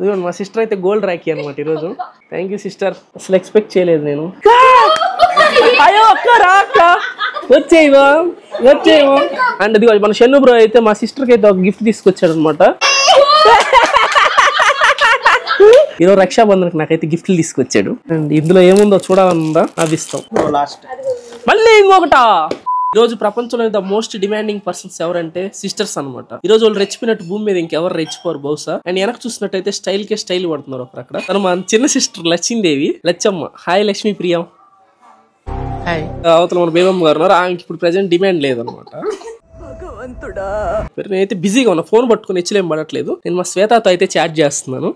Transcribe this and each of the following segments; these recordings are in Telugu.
మా సిస్టర్ అయితే గోల్డ్ రాఖీ అనమాట ఈరోజు. థ్యాంక్ యూ సిస్టర్, అసలు ఎక్స్పెక్ట్ చేయలేదు నేను. అయ్యో అక్క రాక్క వచ్చేవా అండ్ అది మన షన్ను బ్రో అయితే మా సిస్టర్ కి అయితే ఒక గిఫ్ట్ తీసుకొచ్చాడు అనమాట. ఈరోజు రక్షాబంధన్కి నాకైతే గిఫ్ట్లు తీసుకొచ్చాడు. అండ్ ఇందులో ఏముందో చూడాలనుందా, అవి ఇస్తాం. మళ్ళీ ఇంకొకట. ఈ రోజు ప్రపంచంలో ద మోస్ట్ డిమాండింగ్ పర్సన్స్ ఎవరంటే సిస్టర్స్ అనమాట. ఈ రోజు వాళ్ళు రెచ్చిపోయినట్టు భూమి మీద ఇంకెవరు రెచ్చిపోరు బహుశా. అండ్ వెనక చూసినట్టయితే స్టైల్ కే స్టైల్ పడుతున్నారు ఒకరు అక్కడ. తను మా చిన్న సిస్టర్ లక్ష్మీదేవి, లచ్చమ్మ. హాయ్ లక్ష్మీ ప్రియం. అవతల మన బేబమ్మ గారు ఉన్నారు, ఆమెకి ఇప్పుడు ప్రెసెంట్ డిమాండ్ లేదనమాట. నేనైతే బిజీగా ఉన్నా, ఫోన్ పట్టుకుని హెచ్చలేం పడట్లేదు. నేను మా శ్వేతతో అయితే చాట్ చేస్తున్నాను.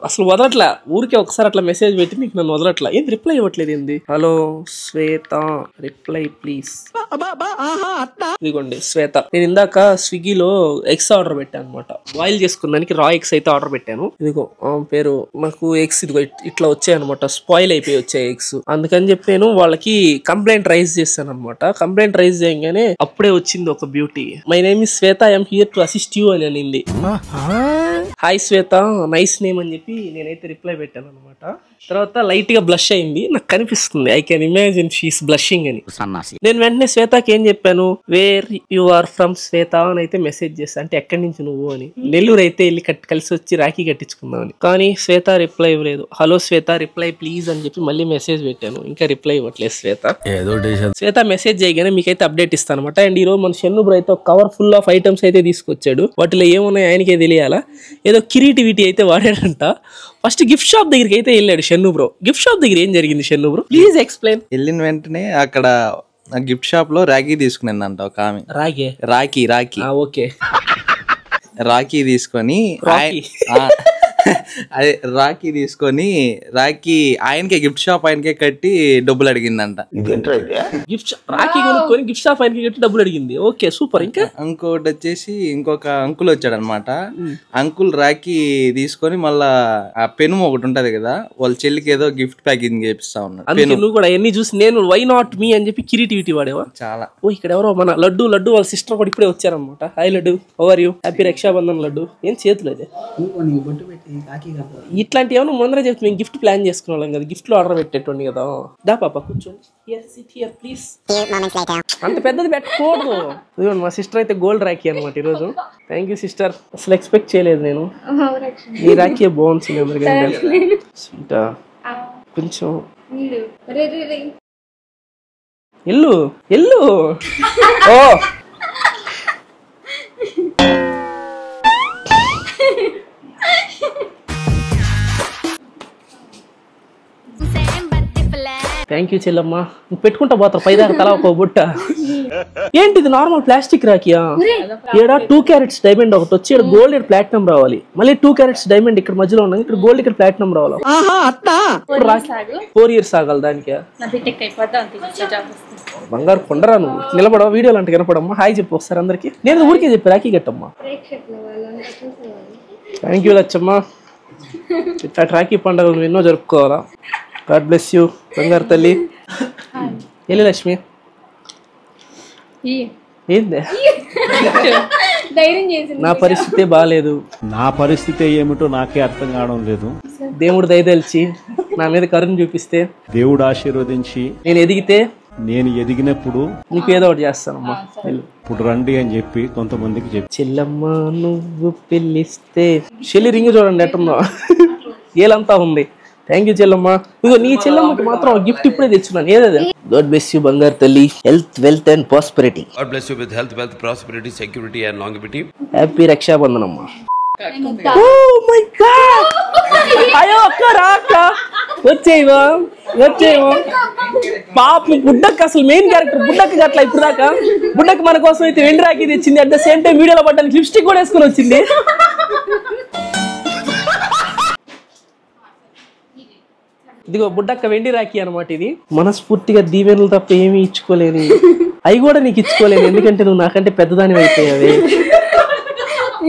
అసలు వదలట్లా, ఊరికే ఒకసారి అట్లా మెసేజ్ పెట్టి మీకు నన్ను వదలట్లా. ఏంది రిప్లై ఇవ్వట్లేదు ఏంది? Hello Shweta reply please. ఇదిగోండి శ్వేత. నేను ఇందాక స్విగ్గీలో ఎగ్స్ ఆర్డర్ పెట్టాను అనమాట. బాయిల్ చేసుకున్నానికి రా ఎగ్స్ అయితే ఆర్డర్ పెట్టాను. ఇదిగో పేరు నాకు ఎగ్స్ ఇదిగో ఇట్లా వచ్చాయి అనమాట. స్పాయిల్ అయిపోయి వచ్చాయి ఎగ్స్. అందుకని చెప్పి నేను వాళ్ళకి కంప్లైంట్ రైజ్ చేశాను అనమాట. కంప్లైంట్ రైజ్ చేయగానే అప్పుడే వచ్చింది ఒక beauty. My name is Shweta, I'm here to assist you అని అనింది. హాయ్ శ్వేత, నైస్ నేమ్ అని చెప్పి నేనైతే రిప్లై పెట్టాను అనమాట. తర్వాత లైట్ గా బ్లష్ అయింది, నాకు కనిపిస్తుంది. I can imagine she's blushing అని. నేను వెంటనే శ్వేతకి ఏం చెప్పాను, where you are from Shweta అని అయితే మెసేజ్ చేస్తాను. అంటే ఎక్కడి నుంచి నువ్వు అని. నెల్లూరు అయితే వెళ్ళి కలిసి వచ్చి రాఖీ కట్టించుకుందామని. కానీ శ్వేత రిప్లై ఇవ్వలేదు. హలో శ్వేత రిప్లై ప్లీజ్ అని చెప్పి మళ్ళీ మెసేజ్ పెట్టాను, ఇంకా రిప్లై ఇవ్వట్లేదు శ్వేత. శ్వేత మెసేజ్ చేయగానే మీకైతే అప్డేట్ ఇస్తాను అనమాట. అండ్ ఈ రోజు మన షన్ను బ్రో అయితే ఒక కవర్ ఫుల్ ఆఫ్ ఐటమ్స్ అయితే తీసుకొచ్చాడు. వాటిలో ఏమున్నాయి ఆయనకే తెలియాలా. ఏదో క్రియేటివిటీ అయితే వాడాడంట. ఫస్ట్ గిఫ్ట్ షాప్ దగ్గరికి అయితే వెళ్ళాడు షన్ను బ్రో. గిఫ్ట్ షాప్ దగ్గర ఏం జరిగింది షన్ను బ్రో, ప్లీజ్ ఎక్స్ప్లెయిన్. వెళ్ళిన వెంటనే అక్కడ గిఫ్ట్ షాప్ లో రాఖీ తీసుకునిందంట ఒక ఆమె. రాఖీ ఓకే రాఖీ తీసుకొని అదే రాఖీ తీసుకొని రాఖీ ఆయనకే గిఫ్ట్ షాప్ ఆయనకే కట్టి డబ్బులు అడిగిందంట. రాఖీ కొనుక్కొని గిఫ్ట్ షాప్ ఆయనకి కట్టి డబ్బులు అడిగింది. Okay super. ఇంకా ఇంకోటి వచ్చేసి ఇంకొక అంకుల్ వచ్చాడు అనమాట. అంకుల్ రాఖీ తీసుకొని మళ్ళా ఆ పెను ఒకటి ఉంటది కదా, వాళ్ళ చెల్లికి ఏదో గిఫ్ట్ ప్యాకింగ్ చేపిస్తా ఉన్నాడు. నువ్వు కూడా ఎన్ని చూసి నేను వై నాట్ మీ అని చెప్పి క్రియేటివిటీ వాడేవా చాలా. ఓ ఇక్కడ ఎవరో మన లడ్డు వాళ్ళ సిస్టర్ కూడా ఇప్పుడే వచ్చారనమాట. Hi Laddu, how are you? Happy Rakshabandhan Laddu. ఏం చేతులు అదే ఇట్లాంటి ఏమన్నా ముందర చెప్తే మేము గిఫ్ట్ ప్లాన్ చేసుకునే వాళ్ళం కదా, గిఫ్ట్ లో ఆర్డర్ పెట్టేటోండి కదా. దా పాప కూర్చోండి, ప్లీజ్. అంత పెద్దది పెట్టకూడదు. మా సిస్టర్ అయితే గోల్డ్ రాఖీ అనమాట ఈరోజు. థ్యాంక్ యూ సిస్టర్, అసలు ఎక్స్పెక్ట్ చేయలేదు నేను. ఈ రాఖీ బాగుంది అందరికీ. కొంచెం ఎల్లు ఓ థ్యాంక్ యూ చెల్లమ్మ. నువ్వు పెట్టుకుంటా పోతారు పైదాకా తల ఒక బుట్ట. ఏంటిది నార్మల్ ప్లాస్టిక్ రాఖీయా? ఇక్కడ 2 carats డైమండ్ ఒకటి వచ్చి ఇక్కడ గోల్డ్, ఇక్కడ ప్లాటినం రావాలి. మళ్ళీ 2 carats డైమండ్ ఇక్కడ మధ్యలో ఉన్నది, ఇక్కడ గోల్డ్, ఇక్కడ ప్లాటినం రావాలి. 4 years ఆగాలి దానికి. బంగారు కొండరా నువ్వు. నిలబడవా వీడియోలు అంటే కనపడమ్మా. హాయ్ చెప్పు ఒకసారి అందరికి. నేను ఊరికే చెప్పి రాఖీ కట్టమ్మా. Thank you Lachamma. ఇట్లా రాఖీ పండుగ నువ్వు ఎన్నో జరుపుకోవాలా. గాడ్ బ్లెస్ యూ బంగారు తల్లి. వెళ్ళి లక్ష్మి. ఏందే నా పరిస్థితి బాగాలేదు. నా పరిస్థితి ఏమిటో నాకే అర్థం కావడం లేదు. దేవుడు దయదలిచి నా మీద కరుణ చూపిస్తే, దేవుడు ఆశీర్వదించి నేను ఎదిగినప్పుడు నీకు ఏదో ఒకటి చేస్తానమ్మా. ఇప్పుడు రండి అని చెప్పి కొంతమందికి చెప్పి. చెల్లమ్మ నువ్వు పెళ్ళిస్తే చెల్లి రింగ్ చూడండి ఎట్టున్నా ఏలంతా ఉంది. థ్యాంక్ యూ చెల్లమ్మ. ఇగో నీ చెల్లమ్మకి మాత్రం గిఫ్ట్ ఇప్పుడే తెచ్చున్నాను. ఏదది? గాడ్ బ్లెస్ యూ బంగారు తల్లి. Health wealth and prosperity. God bless you with health wealth prosperity security and longevity. Happy Rakshabandhan అమ్మా. Oh my God. అయ్యో అక్క రాక్క వచ్చేవా పాప బుడ్డక్క. అసలు మెయిన్ క్యారెక్టర్ బుడ్డక్క అట్లా ఇప్పుడు దాకా. బుడ్డక్క మన కోసం అయితే వెండి రాఖీ తెచ్చింది. అట్ ద సేమ్ టైం వీడియోలో పడ్డానికి లిప్స్టిక్ కూడా వేసుకొని వచ్చింది. ఇదిగో బుడ్డక్క వెండి రాఖీ అనమాట ఇది. మనస్ఫూర్తిగా దీవెనలు తప్ప ఏమీ ఇచ్చుకోలేని, అవి కూడా నీకు ఇచ్చుకోలేను. ఎందుకంటే నువ్వు నాకంటే పెద్దదాని అయిపోయావే.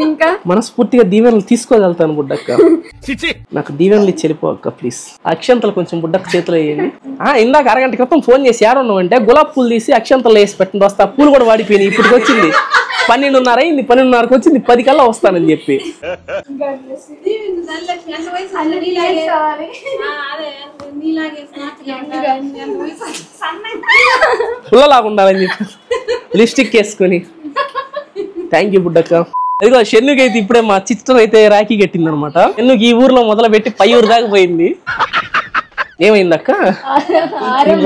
ఇంకా మనస్ఫూర్తిగా దీవెనలు తీసుకోగలుగుతాను బుడ్డక్క. నాకు దీవెనలు ఇచ్చి వెళ్ళిపోక్క ప్లీజ్. అక్షంతలు కొంచెం బుడ్డక్క చేతిలో వేయండి. ఇందాక అరగంట క్రితం ఫోన్ చేసి ఏడున్నావు అంటే గులాబ్ పూలు తీసి అక్షంతలు వేసి పెట్టండి వస్తా. పూలు కూడా వాడిపోయినాయి. ఇప్పటికి వచ్చింది 12:30 అయింది, 12:30కి వచ్చింది, 10 కల్లా వస్తానని చెప్పి. పుల్లలాగా ఉండాలని చెప్పి లిప్స్టిక్ వేసుకొని. థ్యాంక్ యూ బుడ్డక్క. అదిగో షెన్నుకి అయితే ఇప్పుడే మా చిత్రం అయితే రాఖీ కట్టింది అనమాట. షెన్నుకి ఈ ఊర్లో మొదలు పెట్టి పై ఊరు దాకా పోయింది. ఏమైందక్క?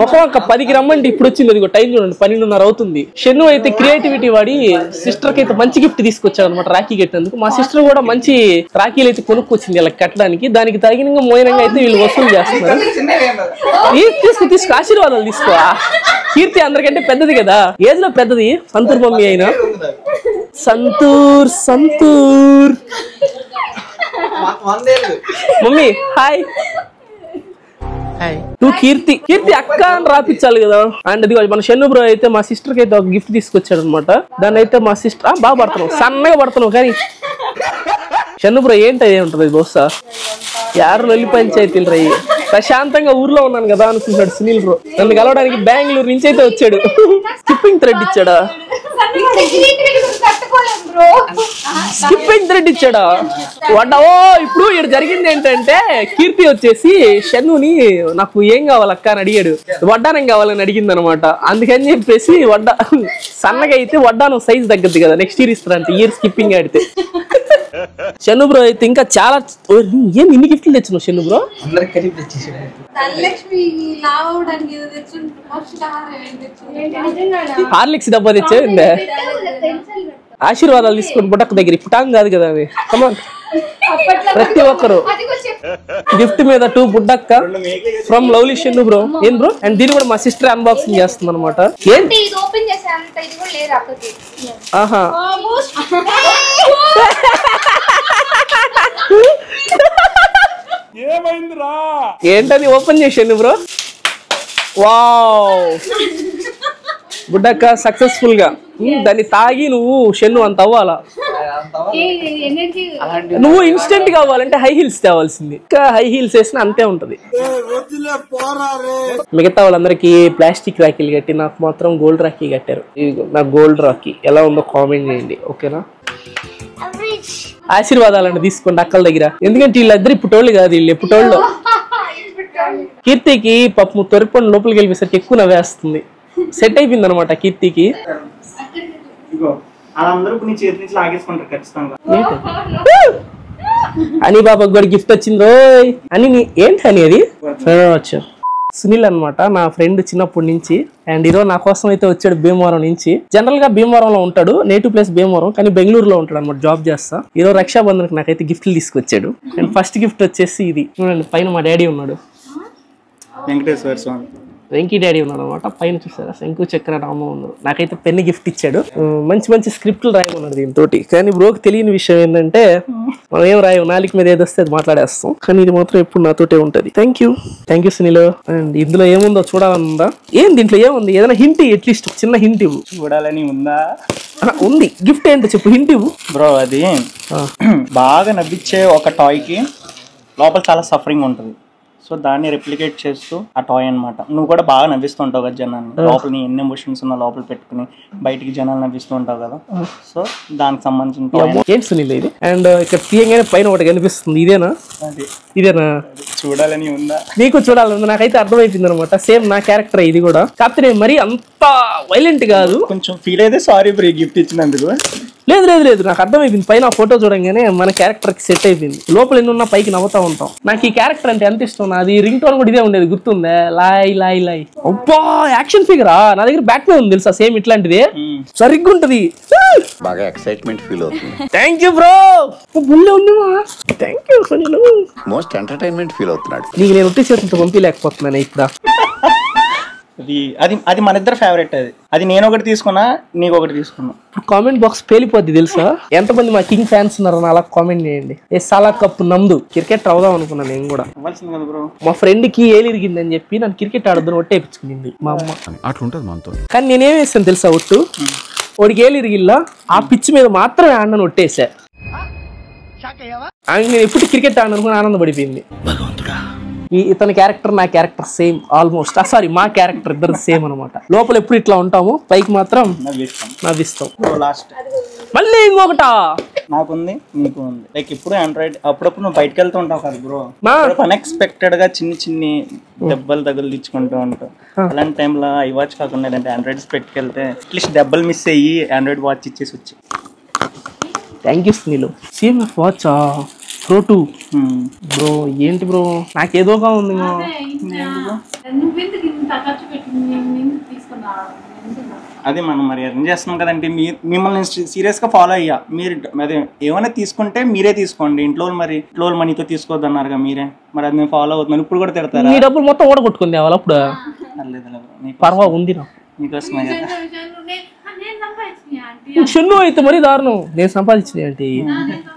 ముఖం ఒక 10కి రమ్మంటే ఇప్పుడు వచ్చింది. అదిగో టైం చూడండి, 12:30 అవుతుంది. షెన్ను అయితే క్రియేటివిటీ వాడి సిస్టర్ కి అయితే మంచి గిఫ్ట్ తీసుకొచ్చాడు అనమాట రాఖీ కట్టేందుకు. మా సిస్టర్ కూడా మంచి రాఖీలు అయితే కొనుక్కొచ్చింది ఇలా కట్టడానికి. దానికి తగినంగా మోయనంగా అయితే వీళ్ళు వసూలు చేస్తున్నారు. తీసుకు ఆశీర్వాదాలు తీసుకో. కీర్తి అందరికంటే పెద్దది కదా, ఏజ్ లో పెద్దది. సంతూర్ మమ్మీ అయినా సంతూర్ మమ్మీ హాయ్. నువ్వు కీర్తి అక్క అని రాపించాలి కదా. అండ్ అది మన షెన్ను బ్రో అయితే మా సిస్టర్ కి అయితే ఒక గిఫ్ట్ తీసుకొచ్చాడు అనమాట. దాన్ని అయితే మా సిస్టర్ బాగా పడుతున్నావు, సన్నగా పడుతున్నావు. కానీ షెన్ను బ్రో ఏంటి అదే ఉంటది బహుశా యారు లొల్లి పంచాయతీలు రయ్యి. ప్రశాంతంగా ఊర్లో ఉన్నాను కదా అనుకుంటాడు సునీల్ బ్రో. నన్ను కలవడానికి బెంగళూరు నుంచి అయితే వచ్చాడు. స్కిప్పింగ్ థ్రెడ్ ఇచ్చాడా? స్కిప్పింగ్ థ్రెడ్ ఇచ్చాడా? వడ్డావో. ఇప్పుడు ఇక్కడ జరిగింది ఏంటంటే కీర్తి వచ్చేసి షన్నుని నాకు ఏం కావాలక్క అని అడిగాడు. వడ్డానం కావాలని అడిగింది అనమాట. అందుకని చెప్పేసి సన్నగా అయితే వడ్డానం సైజ్ తగ్గద్దు కదా, నెక్స్ట్ ఇయర్ ఇస్తారంట. ఇయర్ స్కిప్పింగ్ ఆడితే. షన్ను బ్రో అయితే ఇంకా చాలా ఏం ఇన్ని గిఫ్ట్లు తెచ్చినావు షన్ను బ్రో? హార్లిక్స్ డబ్బా తెచ్చా. ఆశీర్వాదాలు తీసుకుని బుట్టక్క దగ్గర పుటాంగ్ కాదు కదా అది. కమాన్ ప్రతి ఒక్కరు గిఫ్ట్ మీద 2 బుడ్డక్క ఫ్రమ్ లవ్లీ షెన్ను బ్రో. ఏం బ్రో? అండ్ దీన్ని కూడా మా సిస్టర్ అన్బాక్సింగ్ చేస్తుంది అనమాట. ఆహా ఏంటని ఓపెన్ చేసాను బ్రో. వావ్ బుడ్డక్క సక్సెస్ఫుల్ గా దాన్ని తాగి నువ్వు షెన్ను అంత అవ్వాలా. నువ్వు ఇన్స్టెంట్ గా అవ్వాలంటే హై హీల్స్ తేవాల్సింది. ఇంకా హై హీల్స్ వేసిన అంతే ఉంటది. మిగతా వాళ్ళందరికి ప్లాస్టిక్ రాఖీలు కట్టి నాకు మాత్రం గోల్డ్ రాఖీ కట్టారు. నాకు గోల్డ్ రాఖీ ఎలా ఉందో కామెంట్ చేయండి, ఓకేనా? ఆశీర్వాదాలను తీసుకోండి అక్కల దగ్గర. ఎందుకంటే వీళ్ళిద్దరు ఇప్పుటోళ్ళు కాదు, వీళ్ళు ఎప్పుటోళ్ళు. కీర్తికి పాపం తొరిపండు లోపలికి వెళ్ళేసరికి ఎక్కువ నవ్వేస్తుంది. సెట్ అయిపోయింది అనమాట కీర్తికి. అని బాబాకి కూడా గిఫ్ట్ వచ్చింది రోయ్ అని. ఏంటి అని అది వచ్చారు సునీల్ అనమాట, నా ఫ్రెండ్ చిన్నప్పటి నుంచి. అండ్ ఈరోజు నా కోసం అయితే వచ్చాడు భీమవరం నుంచి. జనరల్ గా భీమవరంలో ఉంటాడు, నేటివ్ ప్లేస్ భీమవరం, కానీ బెంగళూరులో ఉంటాడు అనమాట, జాబ్ చేస్తా. ఈరోజు రక్షాబంధన్కి నాకైతే గిఫ్ట్లు తీసుకొచ్చాడు. అండ్ ఫస్ట్ గిఫ్ట్ వచ్చేసి ఇది చూడండి, పైన మా డాడీ ఉన్నాడు, వెంకటేశ్వర స్వామి, వెంకీ డాడీ ఉన్నాడు అనమాట. పైన చూసారా శంకు చక్ర రామ ఉన్నాడు. నాకైతే పెన్ గిఫ్ట్ ఇచ్చాడు. మంచి మంచి స్క్రిప్ట్లు రాయమన్నాడు దీంతో. కానీ బ్రోకి తెలియని విషయం ఏంటంటే మనం ఏం రాయం, నాలుగు మీద ఏదొస్తే అది మాట్లాడేస్తాం. కానీ ఇది మాత్రం ఎప్పుడు నాతోటే ఉంటది. Thank you Sunil. అండ్ ఇందులో ఏముందో చూడాలనుందా? ఏం దీంట్లో ఏముంది? ఏదైనా హింట్ అట్లీస్ట్ చిన్న హింట్ ఇవ్వు. చూడాలని ఉందా? ఉంది. గిఫ్ట్ ఏంటో చెప్పు, హింట్ ఇవ్వు బ్రో. అది బాగా నవ్వించే ఒక టాయ్ కి లోపల చాలా సఫరింగ్ ఉంటుంది. సో దాన్ని రెప్లికేట్ చేస్తూ ఆ టాయ్ అనమాట. నువ్వు కూడా బాగా నవ్విస్తూ ఉంటావు కదా జనాన్ని, లోపల నీ ఎన్ని ఎమోషన్స్ ఉన్నా లోపల పెట్టుకుని బయటికి జనాలు నవ్విస్తూ ఉంటావు కదా. సో దానికి సంబంధించిన ఏంటి సునీల్ ఇది? అండ్ ఇక్కడ తీయంగానే పైన ఒకటి కనిపిస్తుంది, ఇదేనా? ఇదేనా? చూడాలని ఉందా? నీకు చూడాలని నాకైతే అర్థమైపోయింది అనమాట. సేమ్ నా క్యారెక్టర్ ఇది కూడా. కాకపోతే నేను మరీ అంత వైలెంట్ కాదు. కొంచెం ఫీల్ అయితే సారీ బ్రో గిఫ్ట్ ఇచ్చినందుకు. లేదు నాకు అర్థమైపోయింది. పైన ఫోటో చూడంగానే మన క్యారెక్టర్ కి సెట్ అయిపోయింది. లోపల ఎన్నున్నా పైకి నవ్వుతా ఉంటాం. నాకు ఈ క్యారెక్టర్ అంటే ఎంత ఇష్టం. అది రింగ్ టోన్ కూడా ఇదే ఉండేది, గుర్తుందే? లాయ్. అబ్బా యాక్షన్ ఫిగరా. నా దగ్గర బ్యాట్ మ్యాన్ ఉంది తెలుసా, సేమ్ ఇట్లాంటిది, సరిగ్గా ఉంటది. బాగా ఎక్సైట్మెంట్ ఫీల్ అవుతుంది. Thank you bro. Thank you Sunil. Most entertainment feel అవుతున్నాడు. నీకు నేను ఒట్టి చేతులతో పంపించలేకపోతున్నాను ఇప్పుడు. అది మన ఇద్దరు ఫేవరెట్. అది నేను ఒకటి తీసుకున్నా, నీకు ఒకటి తీసుకున్నా. ఇప్పుడు కామెంట్ బాక్స్ పేలిపోద్ది తెలుసా. ఎంతమంది మా కింగ్ ఫ్యాన్స్ ఉన్నారు అలా కామెంట్ చేయండి. ఏ సాలా కప్పు నందు క్రికెట్ అవుదాం అనుకున్నా నేను కూడా. మా ఫ్రెండ్ కి ఏలి ఇరిగిందని చెప్పి నన్ను క్రికెట్ ఆడద్దని ఒట్టేపించుకుంది మా అమ్మ. అట్లుంటది మనతో. కానీ నేనేం వేసాను తెలుసా ఒట్టు? వాడికి ఏలి ఇరిగిల్లా ఆ పిచ్ మీద మాత్రమే ఆడను ఒట్టేసా. నేను ఎప్పుడు క్రికెట్ ఆడను ఆనందపడిపోయింది. ఇతని క్యారెక్టర్ నా క్యారెక్టర్ సేమ్ ఆల్మోస్ట్. సారీ, మా క్యారెక్టర్ ఇద్దరు సేమ్ అనమాట. లోపల ఎప్పుడు ఇట్లా ఉంటాము, పైకి మాత్రం నవ్విస్తాం. లాస్ట్ మళ్ళీ ఇంకొకటా నాకుంది, నీకు ఉంది. లైక్ ఇప్పుడు ఆండ్రాయిడ్ అప్పుడప్పుడు నువ్వు బయటకు వెళ్తూ ఉంటావు కదా బ్రో, అన్ఎక్స్పెక్టెడ్ గా చిన్ని దెబ్బలు తగులుకుంటూ ఉంటావు. అలాంటి టైంలో ఐ వాచ్ కాకుండా లేదంటే ఆండ్రాయిడ్స్ పెట్టుకెళ్తే అట్లీస్ట్ దెబ్బలు మిస్ అయ్యి ఆండ్రాయిడ్ వాచ్ ఇచ్చేసి వచ్చి. Thank you Sunil. CMF watch Pro 2 bro. ఏంటి బ్రో, నాకేదోగా ఉంది. అది మనం మరి ఏం చేస్తున్నాం కదండి, మిమ్మల్ని సీరియస్ గా ఫాలో అయ్యా. మీరు అదే ఏమైనా తీసుకుంటే మీరే తీసుకోండి, ఇంట్లో మనీతో తీసుకోవద్దు అన్నారుగా మీరే. మరి అది నేను ఫాలో అవుతున్నాను. ఇప్పుడు కూడా తిడతారా? మీ డబ్బులు మొత్తం కూడా కొట్టుకుంది వాళ్ళు అప్పుడు. పర్వా ఉంది మీకోసమే కదా. షన్ను అయితే మరీ దారుణం. నేను సంపాదించిన ఏంటి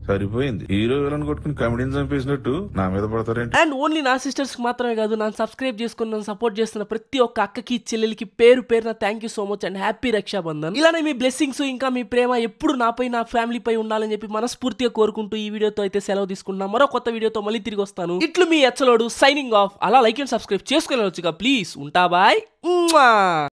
సరిపోయింది. హీరో విలన్ కొట్టుకుని కమెడీని చంపేసినట్టు నా మీద పడతారేంటి? అండ్ ఓన్లీ నా సిస్టర్స్ కి మాత్రమే కాదు, నన్ను సబ్స్క్రైబ్ చేసుకుని నన్ను సపోర్ట్ చేస్తున్న ప్రతి ఒక్క అక్కకి చెల్లెలకి పేరు పేరున thank you so much and happy Rakshabandhan. ఇలానే మీ బ్లెస్సింగ్స్ ఇంకా మీ ప్రేమ ఎప్పుడు నాపై నా ఫ్యామిలీ పై ఉండాలని చెప్పి మనస్ఫూర్తిగా కోరుకుంటూ ఈ వీడియోతో అయితే సెలవు తీసుకుంటున్నా. మరో కొత్త వీడియోతో మళ్ళీ తిరిగి వస్తాను. ఇట్లు మీ ఎచ్చలోడు సైనింగ్ ఆఫ్. అలా లైక్ అండ్ సబ్స్క్రైబ్ చేసుకుని వచ్చుగా ప్లీజ్. ఉంటా బాయ్.